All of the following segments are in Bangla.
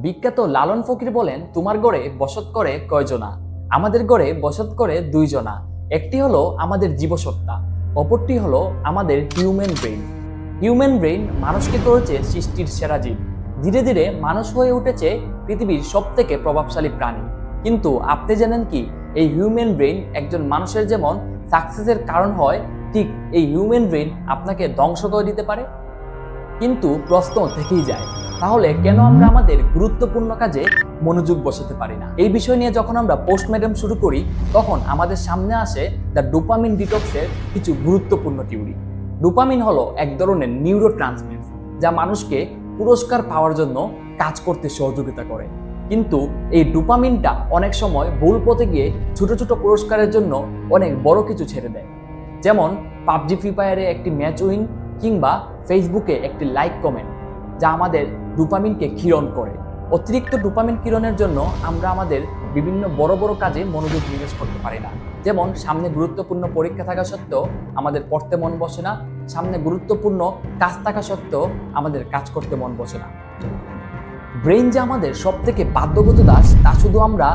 বিখ্যাত লালন ফকির বলেন, তোমার গড়ে বসত করে কয়জনা? আমাদের গড়ে বসত করে দুইজনা। একটি হলো আমাদের জীবসত্তা, অপরটি হলো আমাদের হিউম্যান ব্রেইন। হিউম্যান ব্রেইন মানুষকে করেছে সৃষ্টির সেরা জীব। ধীরে ধীরে মানুষ হয়ে উঠেছে পৃথিবীর সবথেকে প্রভাবশালী প্রাণী। কিন্তু আপনি জানেন কি, এই হিউম্যান ব্রেইন একজন মানুষের যেমন সাকসেসের কারণ হয়, ঠিক এই হিউম্যান ব্রেইন আপনাকে ধ্বংস করে দিতে পারে। কিন্তু প্রশ্ন থেকেই যায়, তাহলে কেন আমরা আমাদের গুরুত্বপূর্ণ কাজে মনোযোগ বসাতে পারি না? এই বিষয় নিয়ে যখন আমরা পোস্টমর্টেম শুরু করি, তখন আমাদের সামনে আসে দ্য ডোপামিন ডিটক্সের কিছু গুরুত্বপূর্ণ থিওরি। ডোপামিন হলো এক ধরনের নিউরো ট্রান্সমিটার, যা মানুষকে পুরস্কার পাওয়ার জন্য কাজ করতে সহযোগিতা করে। কিন্তু এই ডোপামিনটা অনেক সময় ভুল পথে গিয়ে ছোট ছোট পুরস্কারের জন্য অনেক বড় কিছু ছেড়ে দেয়। যেমন পাবজি ফ্রি ফায়ারে একটি ম্যাচ উইন কিংবা ফেসবুকে একটি লাইক কমেন্ট, যা আমাদের ডোপামিনকে ক্ষীণ করে। অতিরিক্ত ডোপামিন ক্ষরণের জন্য আমরা আমাদের বিভিন্ন বড় বড় কাজে মনোযোগ নিবেশ করতে পারি না। যেমন সামনে গুরুত্বপূর্ণ পরীক্ষা থাকা সত্ত্বেও আমাদের পড়তে মন বসে না, সামনে গুরুত্বপূর্ণ কাজ থাকা সত্ত্বেও আমাদের কাজ করতে মন বসে না। ব্রেইন যে আমাদের সব থেকে বাধ্যগত দাস, তা শুধু আমরা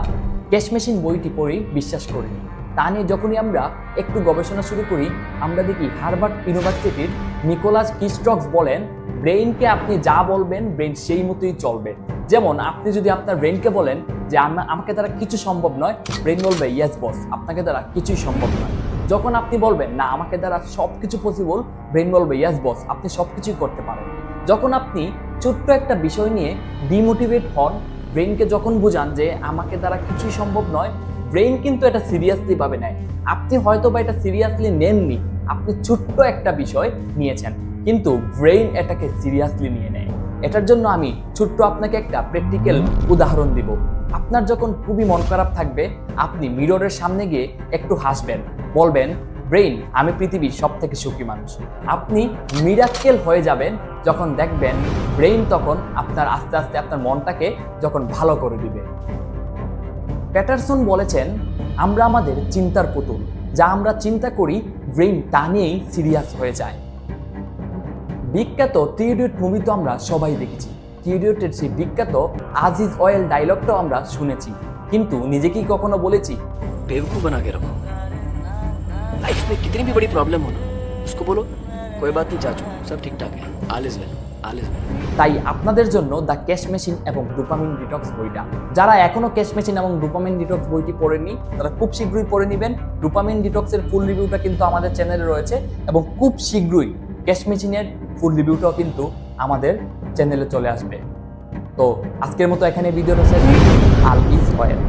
ক্যাশ মেশিন বইটি পড়েই বিশ্বাস করি। তা নিয়ে যখনই আমরা একটু গবেষণা শুরু করি, আমরা দেখি হার্ভার্ড ইউনিভার্সিটির নিকোলাস কিস্ট্রক্স বলেন, ব্রেইনকে আপনি যা বলবেন ব্রেইন সেই মতোই চলবে। যেমন আপনি যদি আপনার ব্রেইনকে বলেন যে আমাকে দ্বারা কিছু সম্ভব নয়, ব্রেইন বলবে ইয়েস বস, আপনাকে দ্বারা কিছুই সম্ভব নয়। যখন আপনি বলবেন না আমাকে দ্বারা সব কিছু পসিবল, ব্রেইন বলবে ইয়েস বস, আপনি সব কিছুই করতে পারেন। যখন আপনি ছোট্ট একটা বিষয় নিয়ে ডিমোটিভেট হন, ব্রেইনকে যখন বোঝান যে আমাকে দ্বারা কিছুই সম্ভব নয়, ব্রেইন কিন্তু এটা সিরিয়াসলি ভাবে নেয়। আপনি হয়তো বা এটা সিরিয়াসলি নেননি, আপনি ছোট্ট একটা বিষয় নিয়েছেন, কিন্তু ব্রেইন এটাকে সিরিয়াসলি নিয়ে নেয়। এটার জন্য আমি ছোট্ট আপনাকে একটা প্র্যাকটিক্যাল উদাহরণ দিব। আপনার যখন খুবই মন খারাপ থাকবে, আপনি মিররের সামনে গিয়ে একটু হাসবেন, বলবেন ব্রেইন আমি পৃথিবীর সব থেকে সুখী মানুষ। আপনি মিরাক্কেল হয়ে যাবেন যখন দেখবেন ব্রেইন তখন আপনার আস্তে আস্তে আপনার মনটাকে যখন ভালো করে দিবে। প্যাটারসন বলেছেন, আমরা আমাদের চিন্তার পুতুল, যা আমরা চিন্তা করি ব্রেইন তা নিয়েই সিরিয়াস হয়ে যায়। বিখ্যাত থ্রি ইডিয়ট মুভি তো আমরা সবাই দেখেছি। থ্রি ইডিয়টের সেই বিখ্যাত আজ ইজ অয়েল ডায়লগটাও আমরা শুনেছি, কিন্তু নিজেকেই কখনো বলেছি बेवकूफ बना के रखो। लाइफ में कितनी भी बड़ी प्रॉब्लम हो ना, उसको बोलो कोई बात नहीं चाचू, सब ठीक ठाक है, all is well, all is well. তাই আপনাদের জন্য দ্য ক্যাশ মেশিন এবং ডোপামিন ডিটক্স বইটা, যারা এখনো ক্যাশ মেশিন এবং ডোপামিন ডিটক্স বইটি পড়েননি, তারা খুব শীঘ্রই পড়ে নেবেন। ডোপামিন ডিটক্সের ফুল রিভিউটা কিন্তু আমাদের চ্যানেলে রয়েছে, এবং খুব শীঘ্রই ক্যাশ মেশিনের ফুল রিভিউটাও কিন্তু আমাদের চ্যানেলে চলে আসবে। তো আজকের মতো এখানে ভিডিওটা শেষ। All is well.